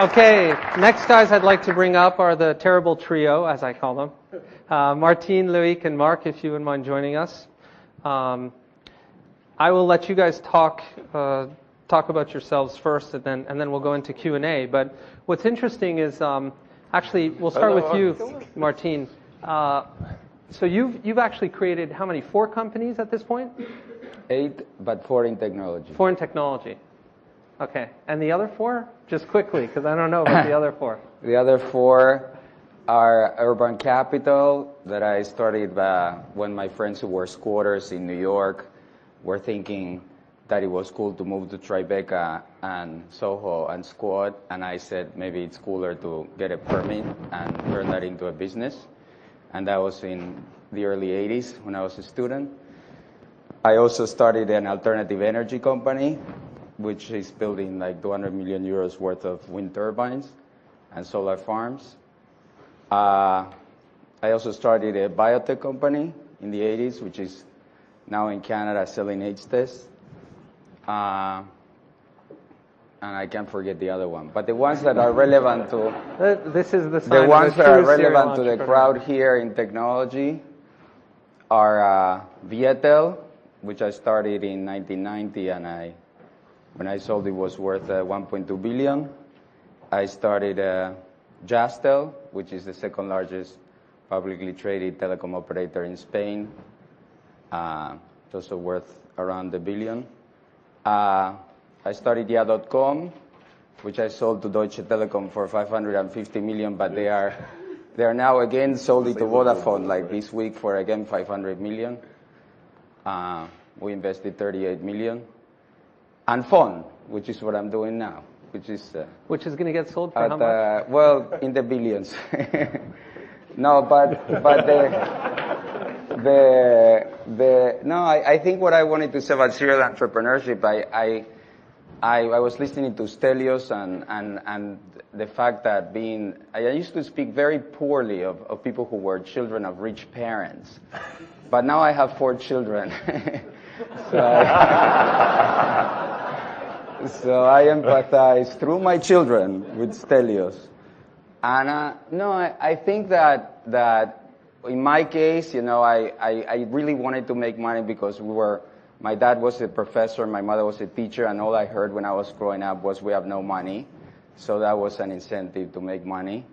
Okay, next guys I'd like to bring up are the terrible trio, as I call them. Martine, Loic, and Marc, if you wouldn't mind joining us. I will let you guys talk about yourselves first, and then we'll go into Q&A. But what's interesting is, actually, we'll start with you, Martine. So you've actually created how many? 4 companies at this point? 8, but 4 in technology. 4 in technology. Okay. And the other 4? Just quickly, because I don't know about the other 4. The other 4 are Urban Capital, that I started when my friends who were squatters in New York were thinking that it was cool to move to Tribeca and Soho and squat, and I said maybe it's cooler to get a permit and turn that into a business. And that was in the early 80s when I was a student. I also started an alternative energy company, which is building like 200 million euros worth of wind turbines and solar farms. I also started a biotech company in the 80s, which is now in Canada selling AIDS tests. And I can't forget the other one. But the ones that are relevant to this is the ones that are relevant to the crowd here in technology are Viatel, which I started in 1990, and when I sold it was worth 1.2 billion. I started Jastel, which is the second largest publicly traded telecom operator in Spain. It's also worth around $1 billion. I started Ya.com, which I sold to Deutsche Telekom for 550 million, but they are now again sold it to Vodafone, like this week, for again 500 million. We invested 38 million. And Phone, which is what I'm doing now, which is going to get sold for how much? Well, in the billions. No, but I think what I wanted to say about serial entrepreneurship, I was listening to Stelios and the fact that I used to speak very poorly of people who were children of rich parents, but now I have 4 children. So I empathize through my children with Stelios. And I think that in my case, I really wanted to make money because my dad was a professor, my mother was a teacher, and all I heard when I was growing up was we have no money. So that was an incentive to make money.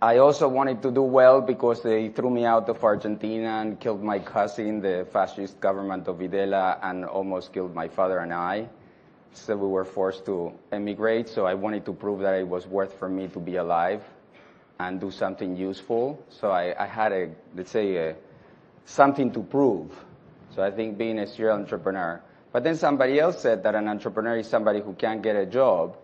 I also wanted to do well because they threw me out of Argentina and killed my cousin, the fascist government of Videla, and almost killed my father and I. So we were forced to emigrate, so I wanted to prove that it was worth for me to be alive and do something useful. So I had something to prove. So I think being a serial entrepreneur. But then somebody else said that an entrepreneur is somebody who can't get a job.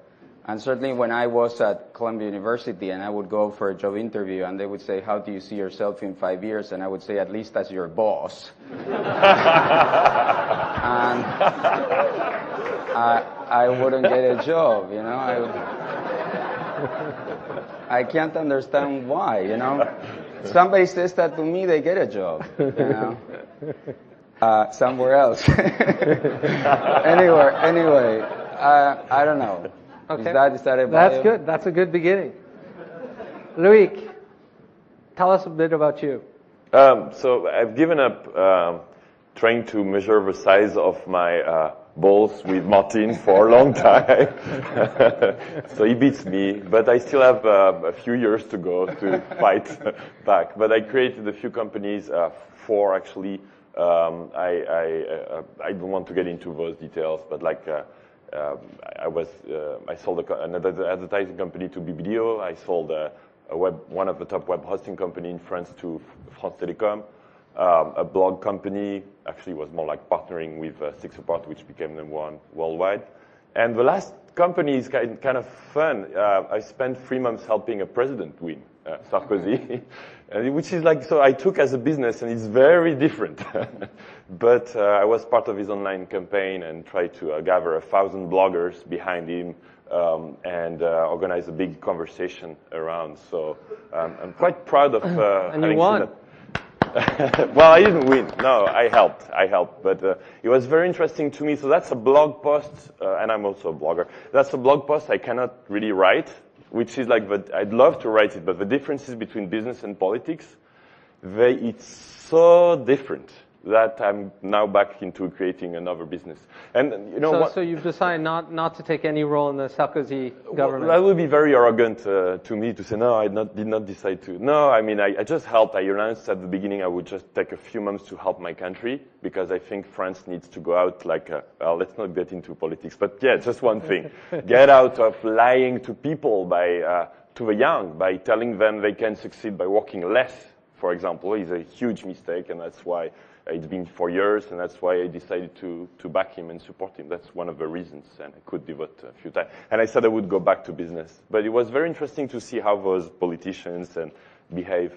And certainly when I was at Columbia University and I would go for a job interview and they would say, how do you see yourself in 5 years? And I would say, at least as your boss. And I wouldn't get a job, I can't understand why, Somebody says that to me, they get a job, somewhere else. Anyway, I don't know. Okay. Is that a bio? That's good. That's a good beginning. Loic, tell us a bit about you. So I've given up trying to measure the size of my balls with Martin for a long time. So he beats me, but I still have a few years to go to fight back. But I created a few companies, 4 actually. I don't want to get into those details, but I sold another advertising company to BBDO. I sold one of the top web hosting company in France to France Telecom. A blog company, actually was more like partnering with Six Apart, which became #1 worldwide. And the last company is kind of fun. I spent 3 months helping a president win, Sarkozy, which is so I took as a business, and it's very different. But I was part of his online campaign and tried to gather 1,000 bloggers behind him and organize a big conversation around. So I'm quite proud of and having you won. seen that. Well, I didn't win. No, I helped. But it was very interesting to me. So that's a blog post, and I'm also a blogger. That's a blog post I cannot really write, which is like, I'd love to write it, but the differences between business and politics, it's so different that I'm now back into creating another business. And you know So you've decided not to take any role in the Sarkozy government? Well, that would be very arrogant to me to say, no, I did not decide to. No, I mean, I just helped. I announced at the beginning I would just take a few months to help my country because I think France needs to go out like, let's not get into politics, but yeah, just one thing. Get out of lying to people to the young by telling them they can succeed by working less, for example, is a huge mistake, and that's why it's been 4 years, and that's why I decided to back him and support him. That's one of the reasons, and I could devote a few times. And I said I would go back to business. But it was very interesting to see how those politicians behave.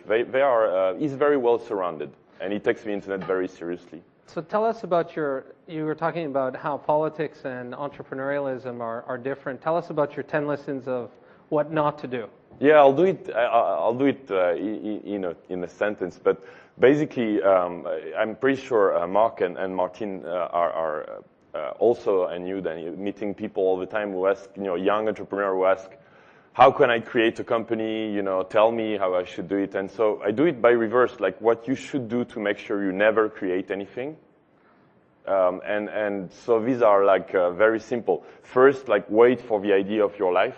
He's very well surrounded, and he takes the internet very seriously. So tell us about you were talking about how politics and entrepreneurialism are different. Tell us about your 10 lessons of what not to do. Yeah, I'll do it in a sentence, but basically, I'm pretty sure Marc and Martin are also, and you, then, meeting people all the time who ask, young entrepreneur who ask, how can I create a company? Tell me how I should do it. And so I do it by reverse, like what you should do to make sure you never create anything. And so these are like very simple. First, like wait for the idea of your life.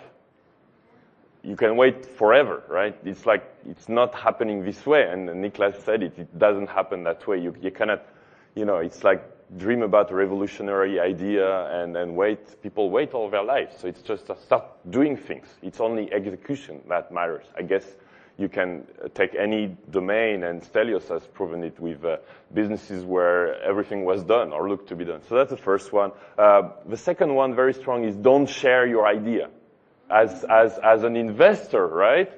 You can wait forever, right? It's like, it's not happening this way. And Niklas said it doesn't happen that way. You cannot, it's like dream about a revolutionary idea and wait. People wait all their lives. So it's just start doing things. It's only execution that matters. I guess you can take any domain, and Stelios has proven it with businesses where everything was done or looked to be done. So that's the first one. The second one, very strong, is don't share your idea. As an investor, right?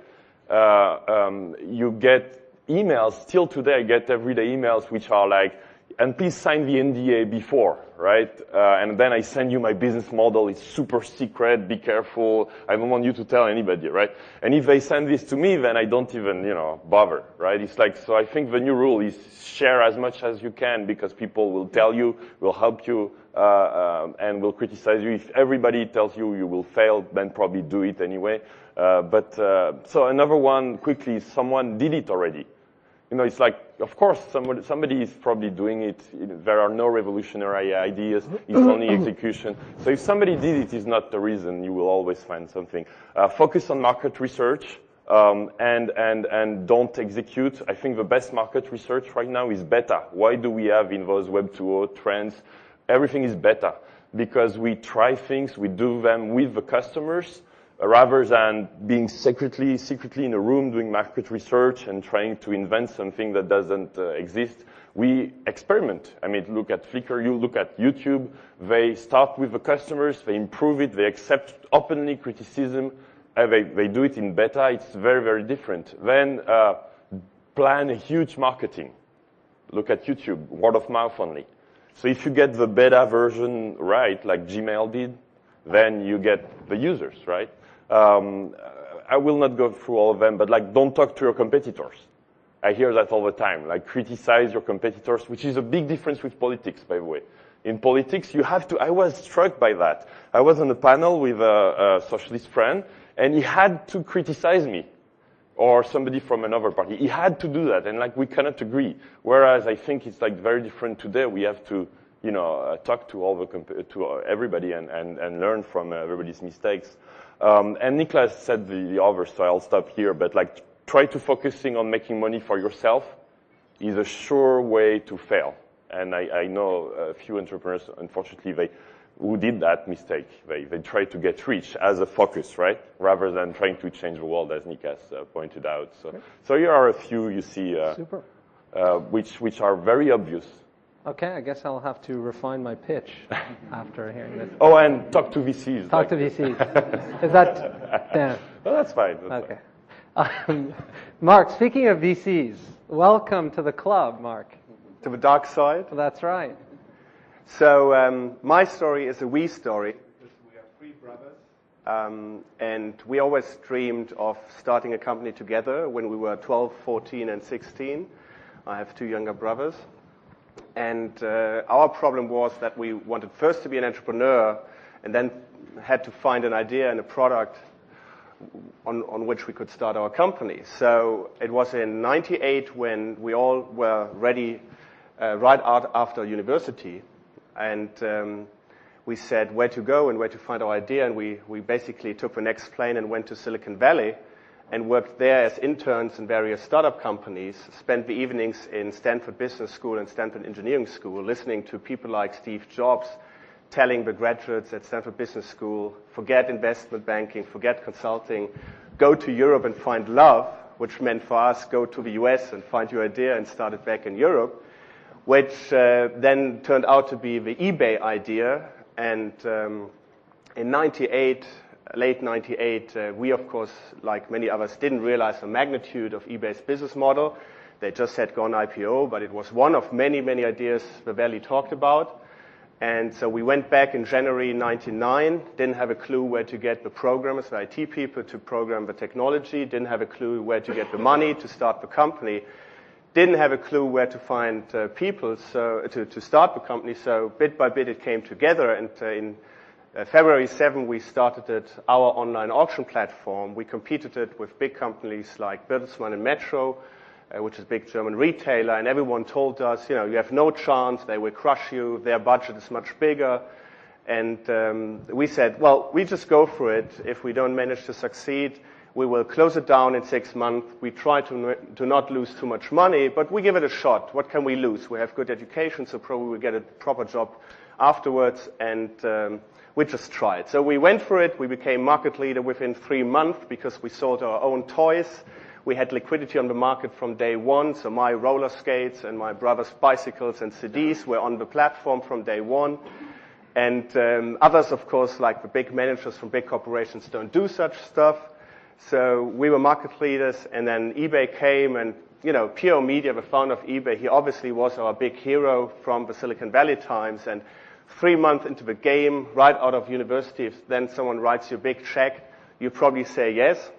You get emails. Still today, I get everyday emails which are like, and please sign the NDA before, right? And then I send you my business model. It's super secret. Be careful. I don't want you to tell anybody, right? And if they send this to me, then I don't even, bother, right? It's like, so I think the new rule is share as much as you can because people will tell you, will help you, and will criticize you. If everybody tells you you will fail, then probably do it anyway. So another one, quickly, someone did it already. It's like, of course, somebody is probably doing it. There are no revolutionary ideas. It's only execution. So if somebody did it, is not the reason. You will always find something. Focus on market research and don't execute. I think the best market research right now is beta. Why do we have in those Web 2.0 trends? Everything is beta because we try things, we do them with the customers, rather than being secretly in a room doing market research and trying to invent something that doesn't exist. We experiment. I mean, look at Flickr, you look at YouTube. They start with the customers, they improve it, they accept openly criticism, they do it in beta. It's very, very different. Then plan a huge marketing. Look at YouTube, word of mouth only. So if you get the beta version right, like Gmail did, then you get the users, right? I will not go through all of them, but like, don't talk to your competitors. I hear that all the time, like criticize your competitors, which is a big difference with politics, by the way. In politics, you have to, I was struck by that. I was on a panel with a socialist friend, and he had to criticize me, or somebody from another party. He had to do that, and like, we cannot agree. Whereas I think it's like very different today. We have to, talk to all to everybody and learn from everybody's mistakes. And Niklas said the others, so I'll stop here, but like, try to focusing on making money for yourself is a sure way to fail. And I know a few entrepreneurs, unfortunately, who did that mistake. They try to get rich as a focus, right? Rather than trying to change the world, as Niklas pointed out. So here are a few you see, which are very obvious. Okay, I guess I'll have to refine my pitch after hearing this. Oh, and talk to VCs. Talk to VCs. Is that Dan? Well, that's fine. Okay. Marc, speaking of VCs, welcome to the club, Marc. To the dark side. That's right. So my story is a we story. We are three brothers. And we always dreamed of starting a company together when we were 12, 14, and 16. I have 2 younger brothers. And our problem was that we wanted first to be an entrepreneur and then had to find an idea and a product on which we could start our company. So it was in 98 when we all were ready right out after university. And we said where to go and where to find our idea. And we basically took the next plane and went to Silicon Valley and worked there as interns in various startup companies, spent the evenings in Stanford Business School and Stanford Engineering School, listening to people like Steve Jobs, telling the graduates at Stanford Business School, forget investment banking, forget consulting, go to Europe and find love, which meant for us, go to the US and find your idea and start it back in Europe, which then turned out to be the eBay idea. And in 98, late 98, we, of course, like many others, didn't realize the magnitude of eBay's business model. They just had gone IPO, but it was one of many, many ideas the Valley talked about. And so we went back in January 99, didn't have a clue where to get the programmers, the IT people to program the technology, didn't have a clue where to get the money to start the company, didn't have a clue where to find people to start the company. So bit by bit it came together, and in February 7, we started our online auction platform. We competed it with big companies like Bertelsmann and Metro, which is a big German retailer, and everyone told us, you have no chance, they will crush you, their budget is much bigger. And we said, well, we just go for it. If we don't manage to succeed, we will close it down in 6 months. We try to not lose too much money, but we give it a shot. What can we lose? We have good education, so probably we'll get a proper job afterwards, and we just tried. So we went for it. We became market leader within 3 months because we sold our own toys. We had liquidity on the market from day one, so my roller skates and my brother's bicycles and CDs were on the platform from day one. And others, of course, like the big managers from big corporations, don't do such stuff. So we were market leaders, and then eBay came, and P.O. Media, the founder of eBay, he obviously was our big hero from the Silicon Valley times. And 3 months into the game, right out of university, if then someone writes you a big check, you probably say yes.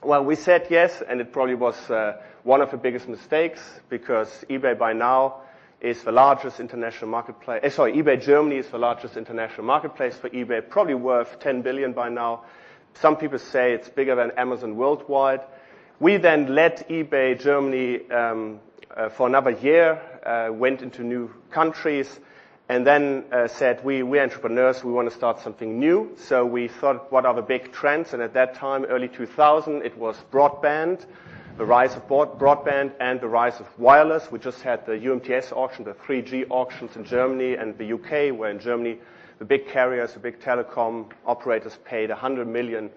Well, we said yes, and it probably was one of the biggest mistakes, because eBay by now is the largest international marketplace. eBay Germany is the largest international marketplace for eBay, probably worth 10 billion by now. Some people say it's bigger than Amazon worldwide. We then led eBay Germany for another year, went into new countries, and then said, we're entrepreneurs, we want to start something new. So we thought, what are the big trends? And at that time, early 2000, it was broadband, the rise of broadband and the rise of wireless. We just had the UMTS auction, the 3G auctions in Germany and the UK, where in Germany the big carriers, the big telecom operators paid 100 billion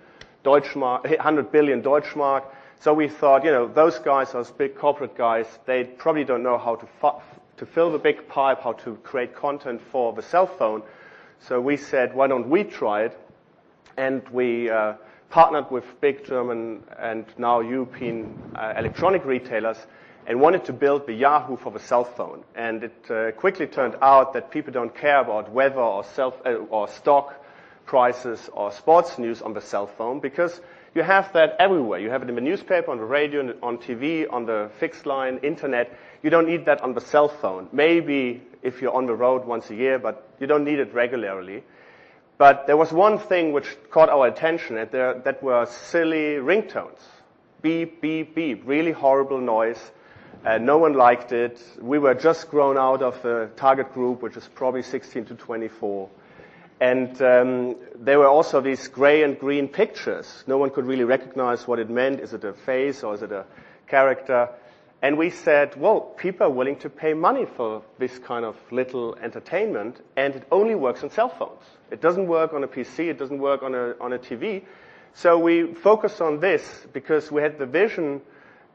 Deutschmark. So we thought, those guys, those big corporate guys, they probably don't know how to fill the big pipe, how to create content for the cell phone. So we said, why don't we try it? And we partnered with big German and now European electronic retailers and wanted to build the Yahoo for the cell phone. And it quickly turned out that people don't care about weather or stock prices or sports news on the cell phone, because you have that everywhere. You have it in the newspaper, on the radio, on TV, on the fixed line, internet. You don't need that on the cell phone. Maybe if you're on the road once a year, but you don't need it regularly. But there was one thing which caught our attention, and that were silly ringtones. Beep, beep, beep. Really horrible noise. No one liked it. We were just grown out of the target group, which is probably 16 to 24. And there were also these gray and green pictures. No one could really recognize what it meant. Is it a face or is it a character? And we said, well, people are willing to pay money for this kind of little entertainment, and it only works on cell phones. It doesn't work on a PC. It doesn't work on a TV. So we focused on this because we had the vision,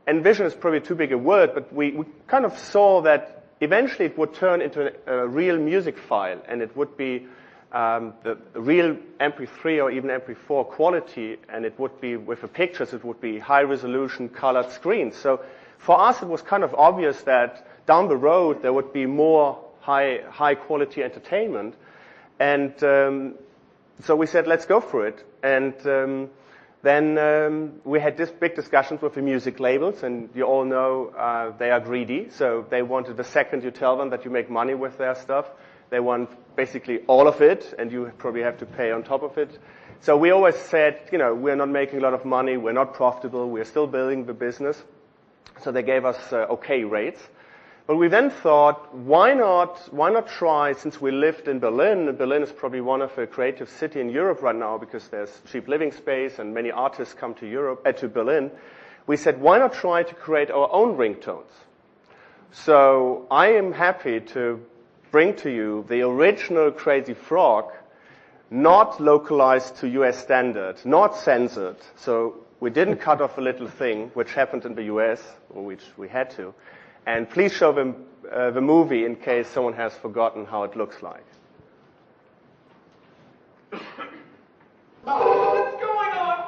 and vision is probably too big a word, but we kind of saw that eventually it would turn into a real music file, and it would be the real MP3 or even MP4 quality, and it would be, with the pictures, it would be high-resolution colored screens. So for us, it was kind of obvious that down the road there would be more high-quality entertainment. And so we said, let's go for it. And Then we had this big discussions with the music labels, and you all know they are greedy, so they wanted the second you tell them that you make money with their stuff, they want basically all of it, and you probably have to pay on top of it. So we always said, we're not making a lot of money, we're not profitable, we're still building the business. So they gave us okay rates. But we then thought, why not try, since we lived in Berlin, and Berlin is probably one of the creative cities in Europe right now because there's cheap living space and many artists come to to Berlin. We said, why not try to create our own ringtones? So I am happy to bring to you the original Crazy Frog, not localized to US standard, not censored. So we didn't cut off a little thing, which happened in the US, or which we had to. And please show them the movie in case someone has forgotten how it looks like. What's going on?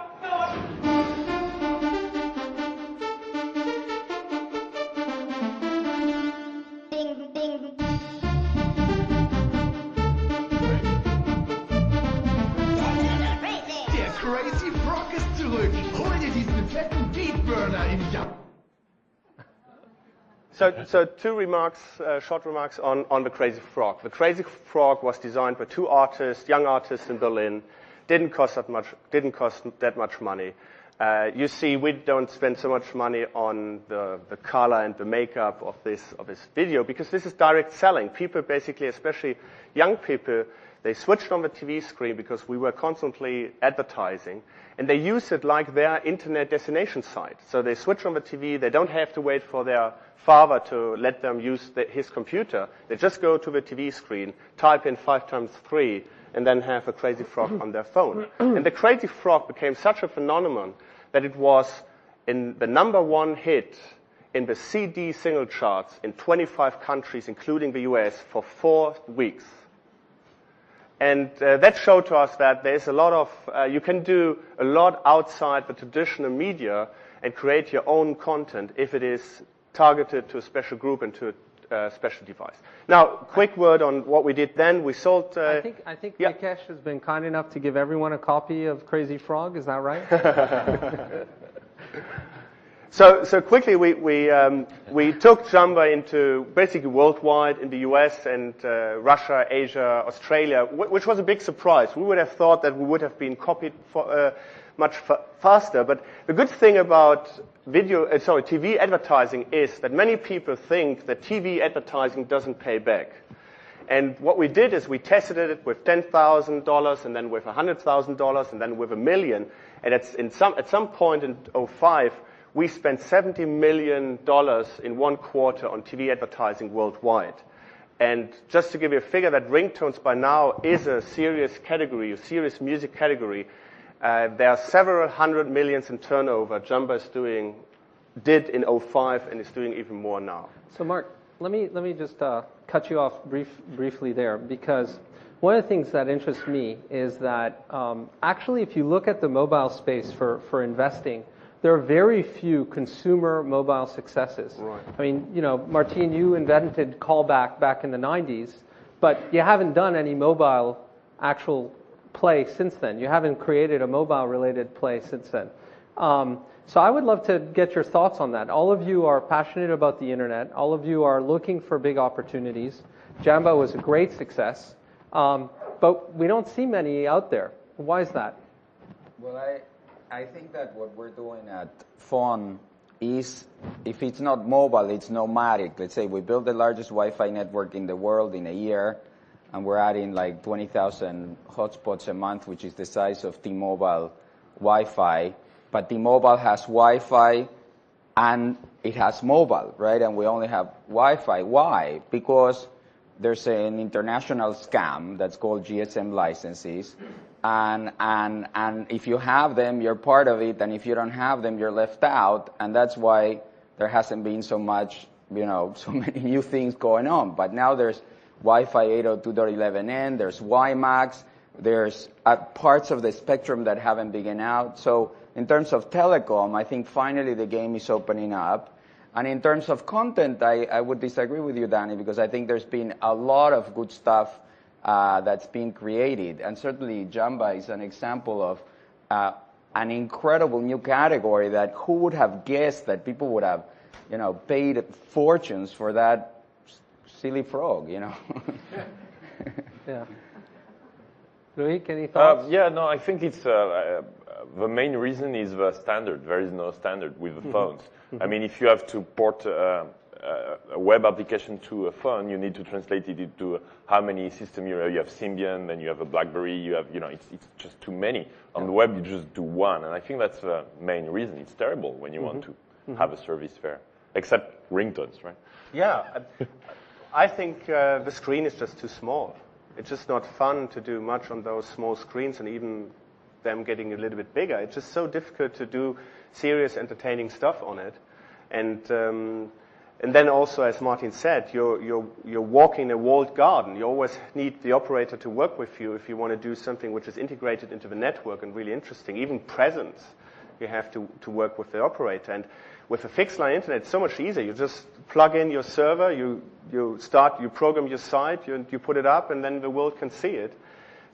Der Crazy Frog ist zurück. Hol dir diesen fetten Beatburner in die... So two remarks, short remarks on the Crazy Frog. The Crazy Frog was designed by two artists, young artists in Berlin. Didn't cost that much money. You see, we don't spend so much money on the color and the makeup of this video because this is direct selling. People basically, especially young people, they switched on the TV screen because we were constantly advertising, and they use it like their internet destination site. So they switch on the TV. They don't have to wait for their father to let them use his computer. They just go to the TV screen, type in 5 times 3, and then have a Crazy Frog on their phone. And the Crazy Frog became such a phenomenon that it was in the #1 hit in the CD single charts in 25 countries, including the US, for 4 weeks. And that showed to us that there's a lot of, you can do a lot outside the traditional media and create your own content if it is targeted to a special group and to a special device. Now, quick word on what we did then. We sold... I think yeah. Nikesh has been kind enough to give everyone a copy of Crazy Frog. Is that right? So quickly, we took Jamba into basically worldwide in the US and Russia, Asia, Australia, which was a big surprise. We would have thought that we would have been copied much faster. But the good thing about TV advertising is that many people think that TV advertising doesn't pay back. And what we did is we tested it with $10,000 and then with $100,000 and then with $1 million. And at some point in 2005, we spent $70 million in 1 quarter on TV advertising worldwide. And just to give you a figure, that ringtones by now is a serious category, a serious music category. There are several hundred millions in turnover. Jamba did in 2005 and is doing even more now. So Mark, let me just cut you off briefly there, because one of the things that interests me is that actually if you look at the mobile space for investing, there are very few consumer mobile successes. Right. I mean, Martine, you invented callback back in the 90s, but you haven't done any mobile actual play since then. You haven't created a mobile-related play since then. So I would love to get your thoughts on that. All of you are passionate about the internet. All of you are looking for big opportunities. Jamba was a great success, but we don't see many out there. Why is that? Well, I think that what we're doing at Phone is, if it's not mobile, it's nomadic. Let's say we built the largest Wi-Fi network in the world in a year, and we're adding like 20,000 hotspots a month, which is the size of T-Mobile Wi-Fi. But T-Mobile has Wi-Fi and it has mobile, right? And we only have Wi-Fi. Why? Because there's an international scam that's called GSM licenses. And if you have them, you're part of it. And if you don't have them, you're left out. And that's why there hasn't been so much, so many new things going on. But now there's Wi-Fi 802.11n, there's WiMAX, there's parts of the spectrum that haven't begun out. So in terms of telecom, I think finally the game is opening up. And in terms of content, I would disagree with you, Danny, because I think there's been a lot of good stuff that's been created. And certainly Jamba is an example of an incredible new category that who would have guessed that people would have, paid fortunes for that silly frog, Yeah. Loic, any thoughts? Yeah, no, I think it's the main reason is the standard. There is no standard with the phones. I mean, if you have to port a web application to a phone, you need to translate it into how many systems you have. You have Symbian, then you have a BlackBerry. You have, it's just too many. On the web, you just do one, and I think that's the main reason. It's terrible when you want to have a service there, except ringtones, right? Yeah, I think the screen is just too small. It's just not fun to do much on those small screens, and even them getting a little bit bigger. It's just so difficult to do serious, entertaining stuff on it. And then also, as Martin said, you're walking a walled garden. You always need the operator to work with you if you want to do something which is integrated into the network and really interesting. Even presence, you have to work with the operator. And with a fixed line internet, it's so much easier. You just plug in your server, you program your site, you put it up, and then the world can see it.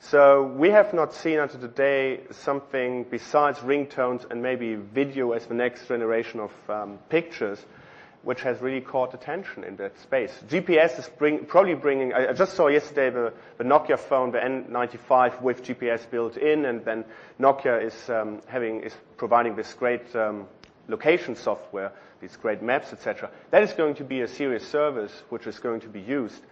So we have not seen until today something besides ringtones and maybe video as the next generation of pictures, which has really caught attention in that space. GPS is probably bringing. I just saw yesterday the Nokia phone, the N95 with GPS built in, and then Nokia is providing this great location software, these great maps, etc. That is going to be a serious service which is going to be used.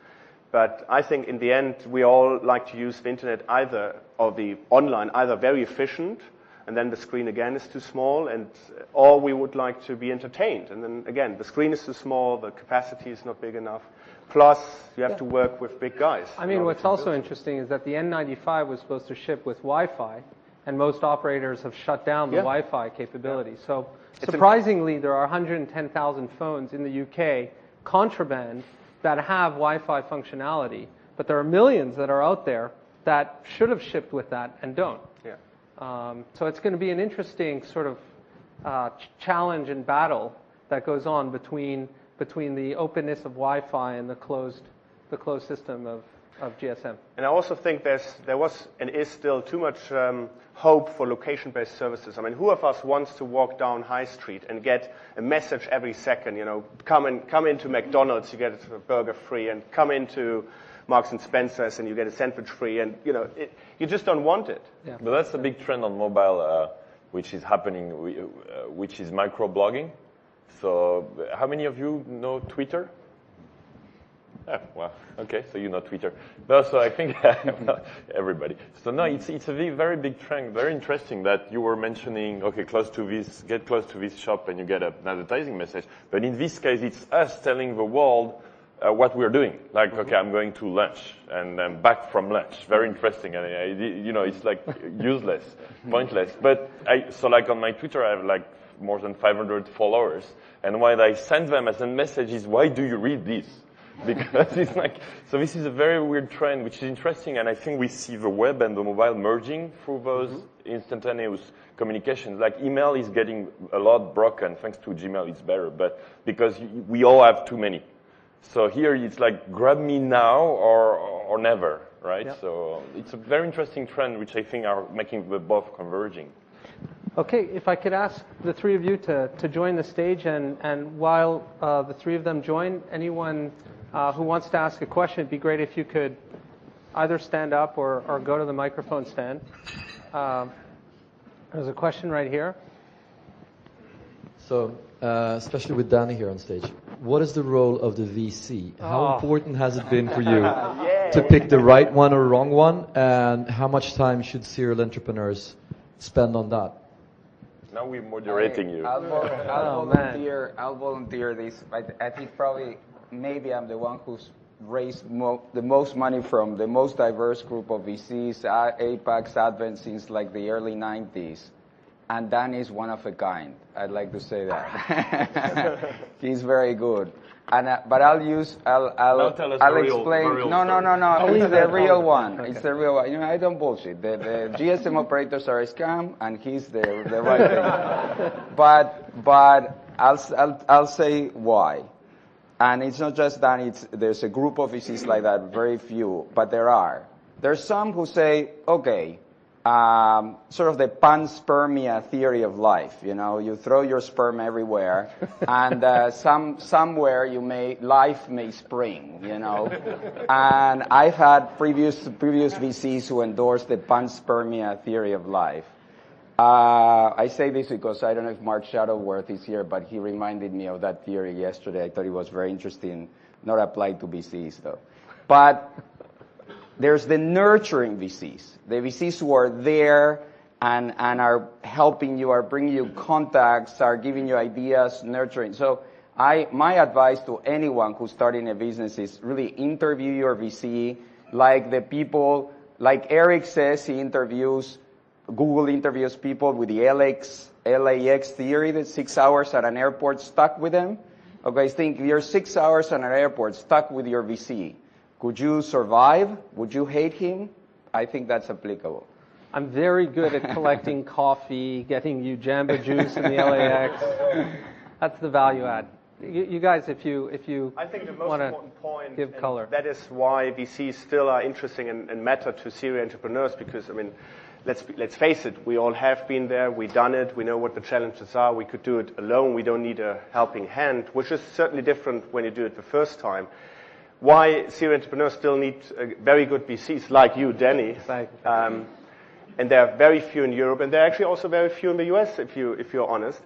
But I think in the end, we all like to use the internet either very efficient, and then the screen again is too small, or we would like to be entertained. And then again, the screen is too small, the capacity is not big enough. Plus, you have to work with big guys. I mean, what's also interesting is that the N95 was supposed to ship with Wi-Fi, and most operators have shut down the Wi-Fi capability. So surprisingly, there are 110,000 phones in the UK, contraband, that have Wi-Fi functionality. But there are millions that are out there that should have shipped with that and don't. So it's going to be an interesting sort of challenge and battle that goes on between the openness of Wi-Fi and the closed system of GSM. And I also think there was and is still too much hope for location-based services. I mean, who of us wants to walk down High Street and get a message every second? Come into McDonald's, you get a burger free, and come into Marks and Spencer's and you get a sandwich free, and you just don't want it. Yeah. But that's a big trend on mobile, which is happening, which is microblogging. So, how many of you know Twitter? Oh, well, okay, so you know Twitter. No, so I think everybody. So no, it's a very big trend, very interesting that you were mentioning, okay, get close to this shop and you get an advertising message. But in this case, it's us telling the world what we're doing. Like, okay, I'm going to lunch and I'm back from lunch. Very interesting. And it's like useless, pointless. But so like on my Twitter, I have like more than 500 followers. And what I send them as a message is, why do you read this? Because it's like, so this is a very weird trend, which is interesting, and I think we see the web and the mobile merging through those instantaneous communications. Like email is getting a lot broken, thanks to Gmail it's better, but because we all have too many. So here it's like, grab me now or never, right? Yeah. So it's a very interesting trend, which I think are making the both converging. Okay, if I could ask the three of you to join the stage, and while the three of them join, anyone who wants to ask a question, it'd be great if you could either stand up or go to the microphone stand. There's a question right here. So, especially with Danny here on stage, what is the role of the VC? How important has it been for you to pick the right one or wrong one, and how much time should serial entrepreneurs spend on that? Now we're moderating you. I'll volunteer this. I think maybe I'm the one who's raised the most money from the most diverse group of VCs, APAC's advent since like the early 90s. And Dan is one of a kind. I'd like to say that. He's very good. But I'll explain. No. It's the real one. It's the real one. I don't bullshit. The GSM operators are a scam, and he's the right thing. But I'll say why. And it's not just that. There's a group of VCs like that, very few, but there are. There's some who say, okay, sort of the panspermia theory of life. You know, you throw your sperm everywhere, and somewhere life may spring. You know, and I've had previous VCs who endorse the panspermia theory of life. I say this because I don't know if Mark Shuttleworth is here, but he reminded me of that theory yesterday. I thought it was very interesting, not applied to VCs though. But there's the nurturing VCs, the VCs who are there and are helping you, are bringing you contacts, are giving you ideas, nurturing. So my advice to anyone who's starting a business is really interview your VC, like the people, like Eric says, Google interviews people with the LAX theory, that 6 hours at an airport stuck with them. Okay, think if you're 6 hours at an airport stuck with your VC, could you survive? Would you hate him? I think that's applicable. I'm very good at collecting coffee, getting you Jamba Juice in the LAX. That's the value add. You guys, if you I think the most important point, give color. That is why VCs still are interesting and matter to serial entrepreneurs, because I mean, let's face it, we all have been there, we've done it, we know what the challenges are, we could do it alone, we don't need a helping hand, which is certainly different when you do it the first time. Why serial entrepreneurs still need very good VCs like you, Danny. And there are very few in Europe, and there are actually also very few in the US, if you're honest.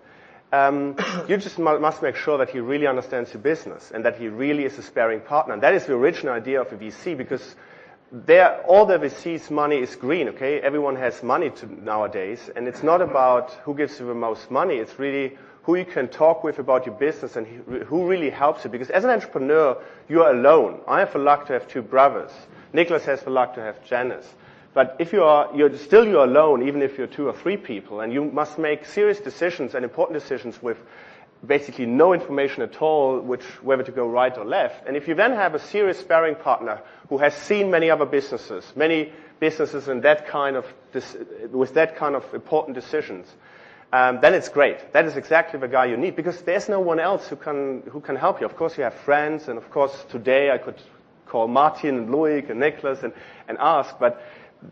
You just must make sure that he really understands your business and that he really is a sparing partner. And that is the original idea of a VC, because all the VC's money is green, okay? Everyone has money nowadays, and it's not about who gives you the most money. It's really who you can talk with about your business and who really helps you. Because as an entrepreneur, you're alone. I have the luck to have 2 brothers. Nicholas has the luck to have Janice. But if you're alone, even if you're 2 or 3 people, and you must make serious decisions and important decisions with basically no information at all, whether to go right or left. And if you then have a serious sparring partner who has seen many other businesses, in that kind of with that kind of important decisions, then it's great. That is exactly the guy you need, because there's no one else who can help you. Of course, you have friends, and of course, today I could call Martin and Loic and Nicholas and ask, but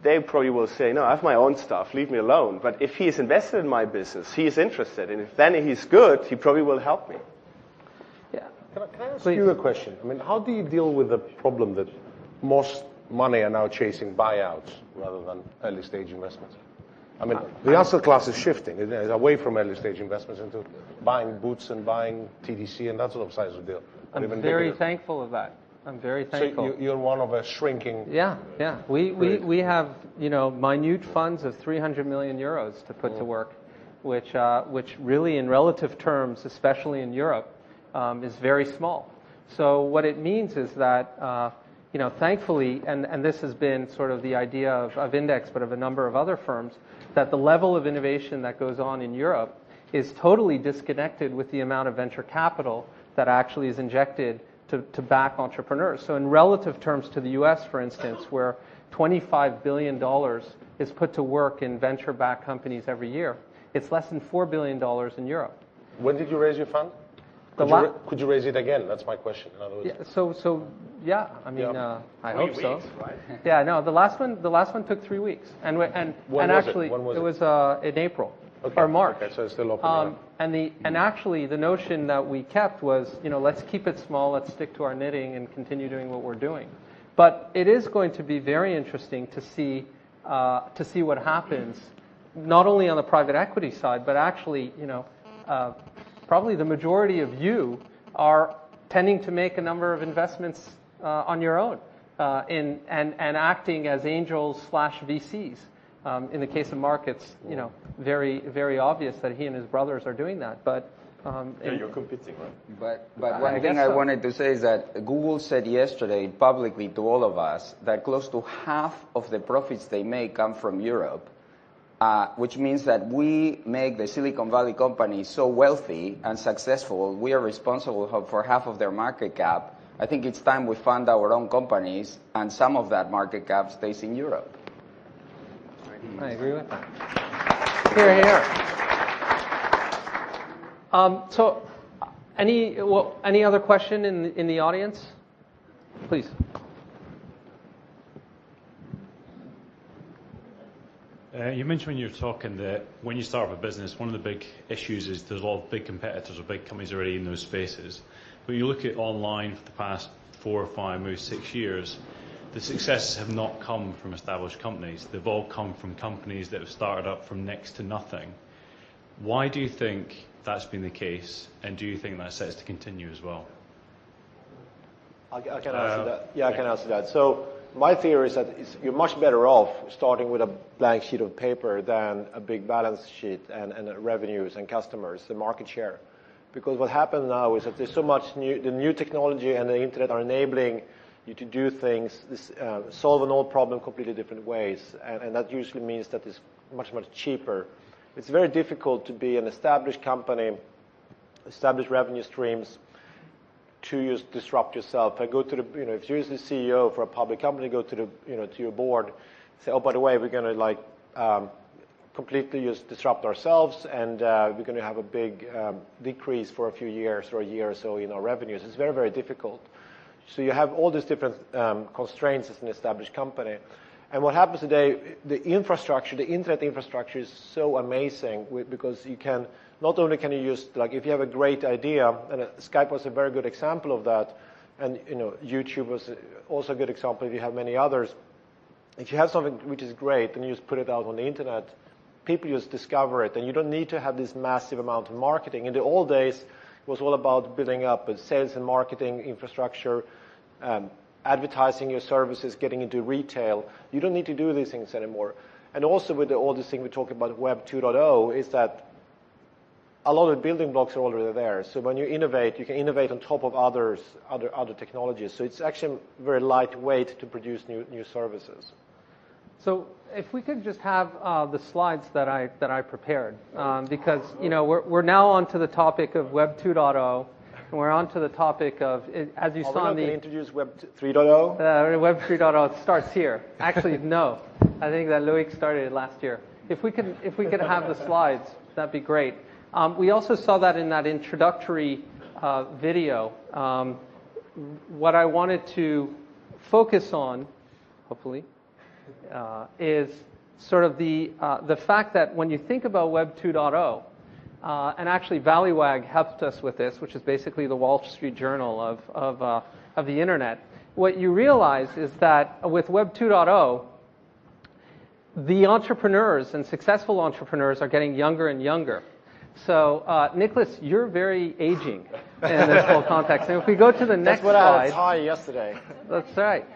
they probably will say, no, I have my own stuff, leave me alone. But if he is invested in my business, he is interested, and if then he's good, he probably will help me. Yeah. Can I ask you a question? I mean, how do you deal with the problem that most money are now chasing buyouts rather than early stage investments? I mean, the asset class is shifting. It's away from early stage investments into buying boots and buying TDC and that sort of size of deal. I'm very thankful of that. I'm very thankful. So you're one of a shrinking. Yeah. We have minute funds of 300 million euros to put to work, which really in relative terms, especially in Europe, is very small. So what it means is that thankfully, and this has been sort of the idea of Index, but of a number of other firms, that the level of innovation that goes on in Europe is totally disconnected with the amount of venture capital that actually is injected to back entrepreneurs. So in relative terms to the US, for instance, where $25 billion is put to work in venture-backed companies every year, it's less than $4 billion in Europe. When did you raise your fund? Could you raise it again? That's my question. In other words. Yeah, I mean, I hope so. Weeks, right? Yeah, no, the last one took 3 weeks, and actually When was it was in April. Okay. Or March. Okay, so it's still open. And actually the notion that we kept was, let's keep it small, let's stick to our knitting and continue doing what we're doing. But it is going to be very interesting to see what happens, not only on the private equity side, but actually, probably the majority of you are tending to make a number of investments on your own and acting as angels/VCs. In the case of Marc, it's very, very obvious that he and his brothers are doing that. But you're competing, right? But one thing I wanted to say is that Google said yesterday publicly to all of us that close to half of the profits they make come from Europe, which means that we make the Silicon Valley companies so wealthy and successful, we are responsible for half of their market cap. I think it's time we fund our own companies, and some of that market cap stays in Europe. I agree with that. Here. So, any other question in the audience? Please. You mentioned when you were talking that when you start up a business, one of the big issues is there's a lot of big competitors or big companies already in those spaces. But you look at online for the past 4 or 5, maybe 6 years, the successes have not come from established companies. They've all come from companies that have started up from next to nothing. Why do you think that's been the case, and do you think that's set to continue as well? I can answer that. Yeah, I can answer that. So my theory is that you're much better off starting with a blank sheet of paper than a big balance sheet and revenues and customers and market share. Because what happens now is that there's so much the new technology and the internet are enabling you to do things, solve an old problem completely different ways. And that usually means that it's much, much cheaper. It's very difficult to be an established company, established revenue streams, to just disrupt yourself. I go to the, if you're the CEO for a public company, go to the, to your board, say, oh, by the way, we're going to completely just disrupt ourselves, and we're going to have a big decrease for a few years or a year or so in our revenues. It's very, very difficult. So you have all these different constraints as an established company. And what happens today, the infrastructure, the internet infrastructure is so amazing because you can, not only can you use, like if you have a great idea, and Skype was a very good example of that, and YouTube was also a good example if you have many others. If you have something which is great and you just put it out on the internet, people just discover it, and you don't need to have this massive amount of marketing. In the old days, it was all about building up a sales and marketing infrastructure, advertising your services, getting into retail. You don't need to do these things anymore. And also with all this thing we talk about Web 2.0 is that a lot of the building blocks are already there. So when you innovate, you can innovate on top of other technologies. So it's actually very lightweight to produce new services. So if we could just have the slides that I prepared, because we're now on to the topic of Web 2.0, and we're on to the topic of, as you saw in the... Can we introduce Web 3.0? Web 3.0 starts here. Actually, no. I think that Loic started it last year. If we could have the slides, that'd be great. We also saw that in that introductory video. What I wanted to focus on, hopefully, is sort of the fact that when you think about Web 2.0, and actually Valleywag helped us with this, which is basically the Wall Street Journal of the internet. What you realize is that with Web 2.0, the entrepreneurs and successful entrepreneurs are getting younger and younger. So, Nicholas, you're very aging in this whole context. And if we go to the next slide... That's what I had high yesterday. That's right.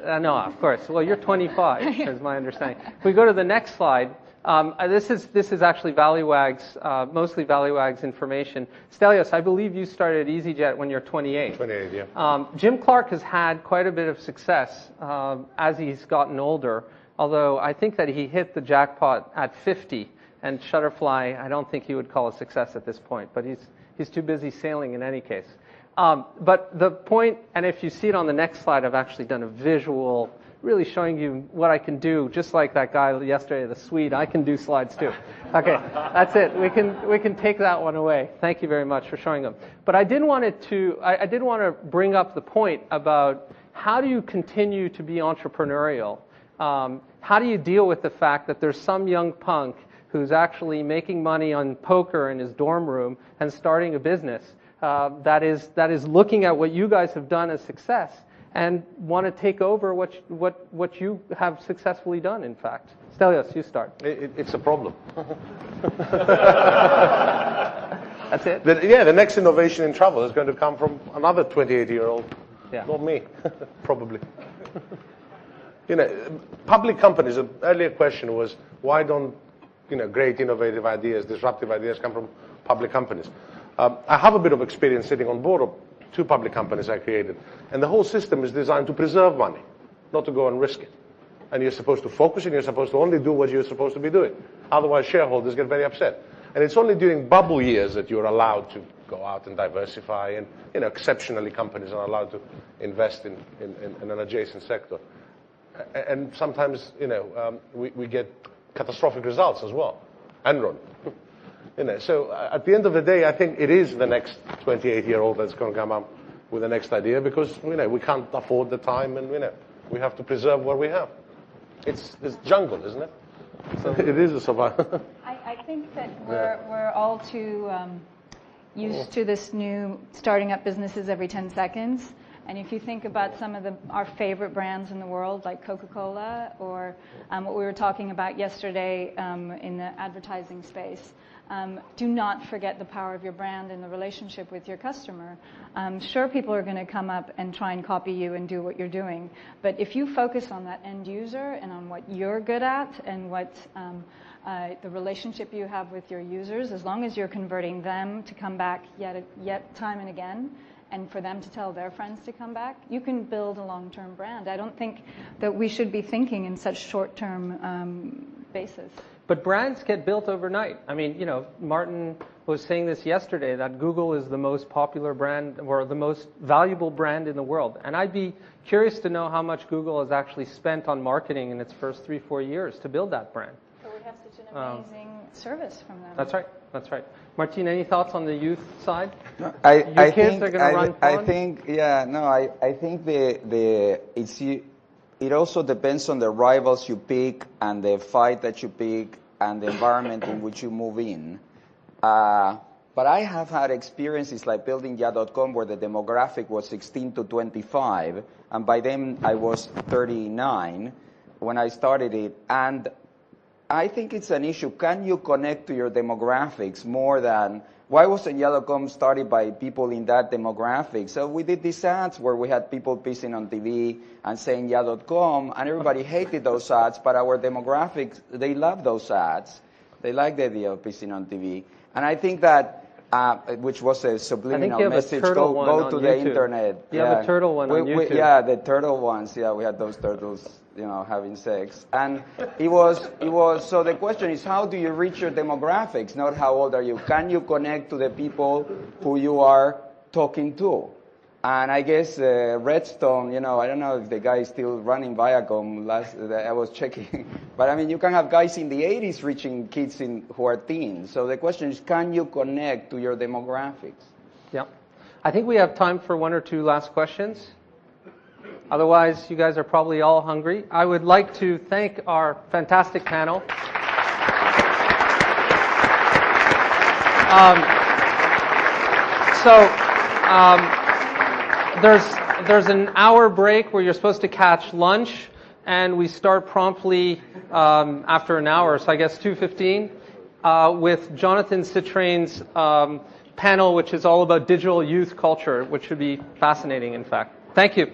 No, of course. Well, you're 25, is my understanding. If we go to the next slide, this is actually Valleywag's, mostly Valleywag's information. Stelios, I believe you started EasyJet when you're 28. 28, yeah. Jim Clark has had quite a bit of success as he's gotten older, although I think that he hit the jackpot at 50. And Shutterfly, I don't think he would call a success at this point, but he's too busy sailing in any case. But the point, and if you see it on the next slide, I've actually done a visual, really showing you what I can do, just like that guy yesterday, the Swede. I can do slides too. Okay, that's it. We can take that one away. Thank you very much for showing them. But I did want to bring up the point about how do you continue to be entrepreneurial? How do you deal with the fact that there's some young punk who's actually making money on poker in his dorm room and starting a business that is looking at what you guys have done as success and want to take over what you have successfully done, in fact. Stelios, you start. It's a problem. That's it? The next innovation in travel is going to come from another 28-year-old, yeah. Not me, probably. Public companies, the earlier question was, why don't great innovative ideas, disruptive ideas come from public companies? I have a bit of experience sitting on board of 2 public companies I created. And the whole system is designed to preserve money, not to go and risk it. And you're supposed to focus and you're supposed to only do what you're supposed to be doing. Otherwise, shareholders get very upset. And it's only during bubble years that you're allowed to go out and diversify. And, exceptionally, companies are allowed to invest in an adjacent sector. And sometimes, we get catastrophic results as well. Enron. So at the end of the day, I think it is the next 28-year-old that's going to come up with the next idea because, we can't afford the time and, we have to preserve what we have. It's jungle, isn't it? It is a survival. I think that we're all too used to this new starting up businesses every 10 seconds. And if you think about some of our favorite brands in the world, like Coca-Cola, or what we were talking about yesterday in the advertising space, do not forget the power of your brand and the relationship with your customer. Sure, people are going to come up and try and copy you and do what you're doing. But if you focus on that end user and on what you're good at and what the relationship you have with your users, as long as you're converting them to come back yet time and again, and for them to tell their friends to come back, you can build a long-term brand. I don't think that we should be thinking in such short-term basis. But brands get built overnight. I mean, Martin was saying this yesterday, that Google is the most popular brand or the most valuable brand in the world. And I'd be curious to know how much Google has actually spent on marketing in its first 3-4 years to build that brand. So we have such an amazing service from them. That's right. That's right. Martin, any thoughts on the youth side? No, I think they're going to run fun? I think it also depends on the rivals you pick and the fight that you pick and the environment in which you move in. But I have had experiences like building Yeah.com where the demographic was 16 to 25, and by then I was 39 when I started it. And I think it's an issue. Can you connect to your demographics more than... Why wasn't Yeah.com started by people in that demographic? So we did these ads where we had people pissing on TV and saying Yeah.com, and everybody hated those ads, but our demographics, they love those ads. They like the idea of pissing on TV. And I think that, which was a subliminal message, go to the internet. You have a turtle one on YouTube. Yeah, the turtle ones. Yeah, we had those turtles, having sex. And it was, so the question is, how do you reach your demographics? Not how old are you. Can you connect to the people who you are talking to? And I guess Redstone, I don't know if the guy is still running Viacom. I was checking. But I mean, you can have guys in the 80s reaching kids who are teens. So the question is, can you connect to your demographics? Yeah. I think we have time for 1 or 2 last questions. Otherwise, you guys are probably all hungry. I would like to thank our fantastic panel. There's an hour break where you're supposed to catch lunch, and we start promptly after an hour, so I guess 2:15, with Jonathan Citrain's panel, which is all about digital youth culture, which should be fascinating, in fact. Thank you.